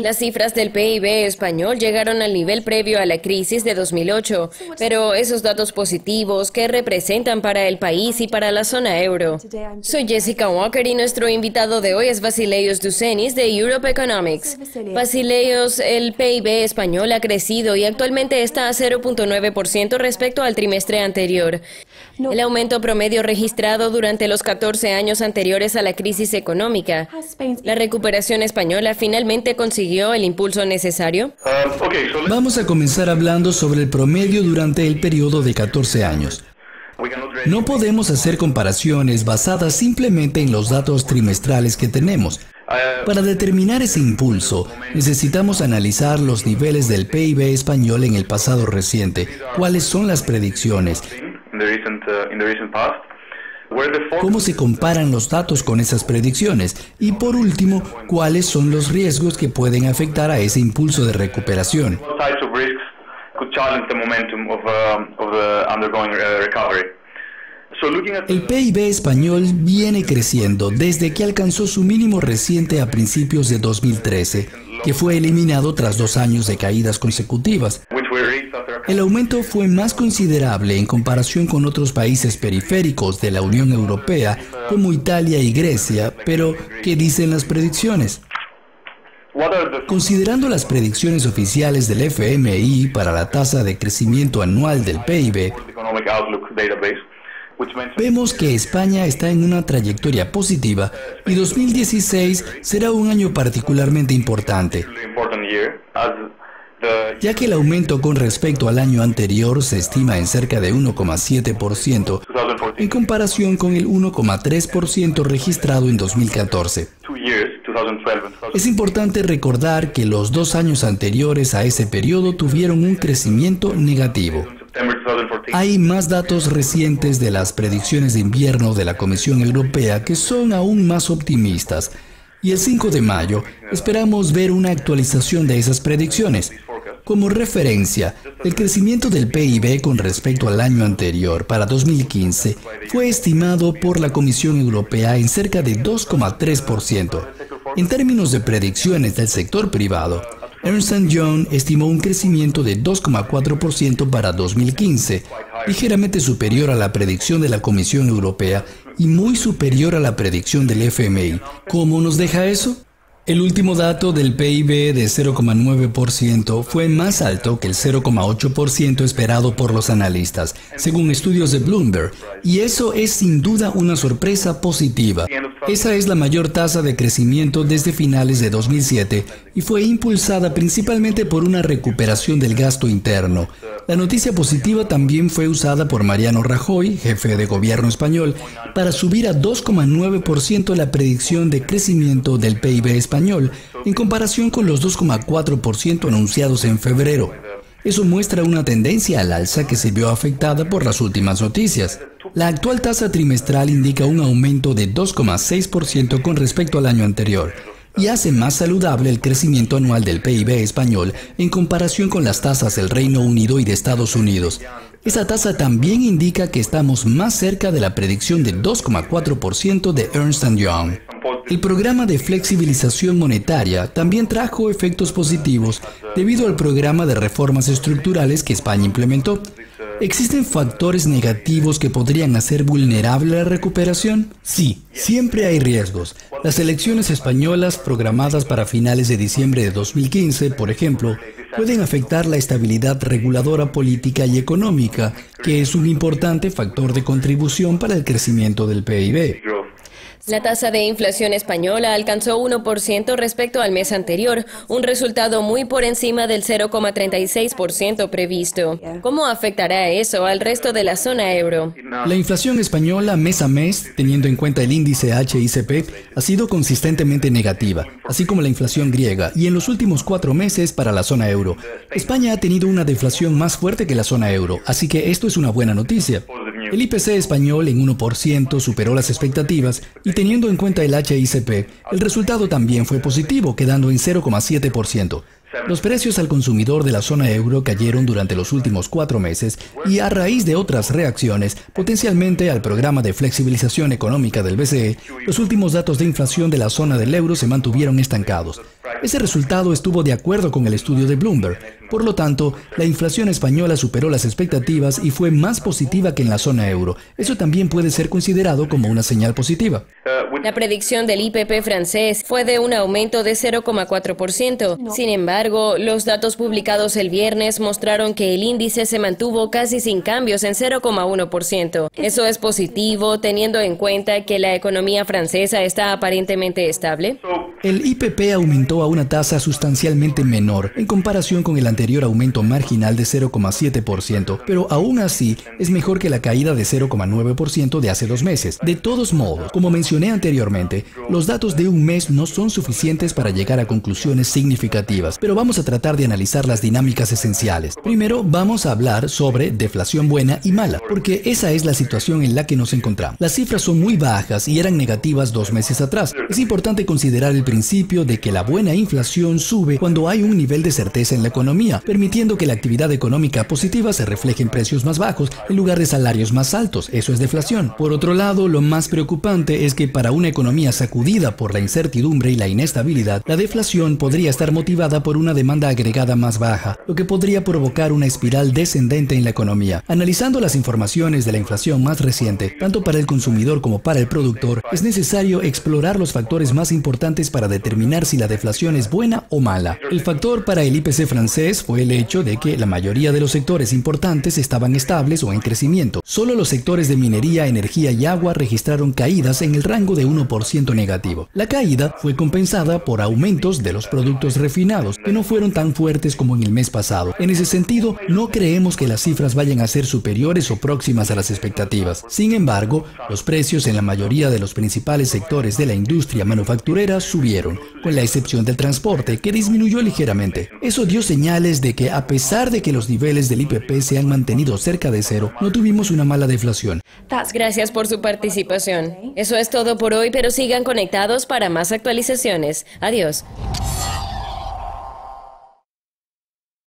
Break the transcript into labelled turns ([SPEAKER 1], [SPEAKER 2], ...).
[SPEAKER 1] Las cifras del PIB español llegaron al nivel previo a la crisis de 2008, pero esos datos positivos, ¿qué representan para el país y para la zona euro? Soy Jessica Walker y nuestro invitado de hoy es Vasileios Douzenis de Europe Economics. Vasileios, el PIB español ha crecido y actualmente está a 0.9% respecto al trimestre anterior. El aumento promedio registrado durante los 14 años anteriores a la crisis económica. ¿La recuperación española finalmente consiguió el impulso necesario?
[SPEAKER 2] Vamos a comenzar hablando sobre el promedio durante el periodo de 14 años. No podemos hacer comparaciones basadas simplemente en los datos trimestrales que tenemos. Para determinar ese impulso, necesitamos analizar los niveles del PIB español en el pasado reciente. ¿Cuáles son las predicciones? ¿Cómo se comparan los datos con esas predicciones? Y por último, ¿cuáles son los riesgos que pueden afectar a ese impulso de recuperación? El PIB español viene creciendo desde que alcanzó su mínimo reciente a principios de 2013, que fue eliminado tras 2 años de caídas consecutivas. El aumento fue más considerable en comparación con otros países periféricos de la Unión Europea, como Italia y Grecia, pero ¿qué dicen las predicciones? Considerando las predicciones oficiales del FMI para la tasa de crecimiento anual del PIB, vemos que España está en una trayectoria positiva y 2016 será un año particularmente importante, ya que el aumento con respecto al año anterior se estima en cerca de 1,7% en comparación con el 1,3% registrado en 2014. Es importante recordar que los 2 años anteriores a ese periodo tuvieron un crecimiento negativo. Hay más datos recientes de las predicciones de invierno de la Comisión Europea que son aún más optimistas. Y el 5 de mayo esperamos ver una actualización de esas predicciones. Como referencia, el crecimiento del PIB con respecto al año anterior para 2015 fue estimado por la Comisión Europea en cerca de 2,3%. En términos de predicciones del sector privado, Ernst & Young estimó un crecimiento de 2,4% para 2015, ligeramente superior a la predicción de la Comisión Europea y muy superior a la predicción del FMI. ¿Cómo nos deja eso? El último dato del PIB de 0,9% fue más alto que el 0,8% esperado por los analistas, según estudios de Bloomberg, y eso es sin duda una sorpresa positiva. Esa es la mayor tasa de crecimiento desde finales de 2007 y fue impulsada principalmente por una recuperación del gasto interno. La noticia positiva también fue usada por Mariano Rajoy, jefe de gobierno español, para subir a 2,9% la predicción de crecimiento del PIB español, en comparación con los 2,4% anunciados en febrero. Eso muestra una tendencia al alza que se vio afectada por las últimas noticias. La actual tasa trimestral indica un aumento de 2,6% con respecto al año anterior, y hace más saludable el crecimiento anual del PIB español en comparación con las tasas del Reino Unido y de Estados Unidos. Esa tasa también indica que estamos más cerca de la predicción de 2,4% de Ernst & Young. El programa de flexibilización monetaria también trajo efectos positivos debido al programa de reformas estructurales que España implementó. ¿Existen factores negativos que podrían hacer vulnerable la recuperación? Sí, siempre hay riesgos. Las elecciones españolas programadas para finales de diciembre de 2015, por ejemplo, pueden afectar la estabilidad reguladora política y económica, que es un importante factor de contribución para el crecimiento del PIB.
[SPEAKER 1] La tasa de inflación española alcanzó 1% respecto al mes anterior, un resultado muy por encima del 0,36% previsto. ¿Cómo afectará eso al resto de la zona euro?
[SPEAKER 2] La inflación española mes a mes, teniendo en cuenta el índice HICP, ha sido consistentemente negativa, así como la inflación griega, y en los últimos 4 meses para la zona euro. España ha tenido una deflación más fuerte que la zona euro, así que esto es una buena noticia. El IPC español en 1% superó las expectativas y teniendo en cuenta el HICP, el resultado también fue positivo, quedando en 0,7%. Los precios al consumidor de la zona euro cayeron durante los últimos 4 meses y a raíz de otras reacciones, potencialmente al programa de flexibilización económica del BCE, los últimos datos de inflación de la zona del euro se mantuvieron estancados. Ese resultado estuvo de acuerdo con el estudio de Bloomberg. Por lo tanto, la inflación española superó las expectativas y fue más positiva que en la zona euro. Eso también puede ser considerado como una señal positiva.
[SPEAKER 1] La predicción del IPP francés fue de un aumento de 0,4%. Sin embargo, los datos publicados el viernes mostraron que el índice se mantuvo casi sin cambios en 0,1%. Eso es positivo, teniendo en cuenta que la economía francesa está aparentemente estable.
[SPEAKER 2] El IPP aumentó a una tasa sustancialmente menor en comparación con el anterior aumento marginal de 0,7%, pero aún así es mejor que la caída de 0,9% de hace 2 meses. De todos modos, como mencioné anteriormente, los datos de un mes no son suficientes para llegar a conclusiones significativas, pero vamos a tratar de analizar las dinámicas esenciales. Primero, vamos a hablar sobre deflación buena y mala, porque esa es la situación en la que nos encontramos. Las cifras son muy bajas y eran negativas 2 meses atrás. Es importante considerar el principio de que la buena inflación sube cuando hay un nivel de certeza en la economía, permitiendo que la actividad económica positiva se refleje en precios más bajos en lugar de salarios más altos. Eso es deflación. Por otro lado, lo más preocupante es que para una economía sacudida por la incertidumbre y la inestabilidad, la deflación podría estar motivada por una demanda agregada más baja, lo que podría provocar una espiral descendente en la economía. Analizando las informaciones de la inflación más reciente, tanto para el consumidor como para el productor, es necesario explorar los factores más importantes para determinar si la deflación es buena o mala. El factor para el IPC francés fue el hecho de que la mayoría de los sectores importantes estaban estables o en crecimiento. Solo los sectores de minería, energía y agua registraron caídas en el rango de 1% negativo. La caída fue compensada por aumentos de los productos refinados, que no fueron tan fuertes como en el mes pasado. En ese sentido, no creemos que las cifras vayan a ser superiores o próximas a las expectativas. Sin embargo, los precios en la mayoría de los principales sectores de la industria manufacturera subieron, con la excepción del transporte, que disminuyó ligeramente. Eso dio señales de que, a pesar de que los niveles del IPP se han mantenido cerca de cero, no tuvimos una mala deflación.
[SPEAKER 1] Gracias por su participación. Eso es todo por hoy, pero sigan conectados para más actualizaciones. Adiós.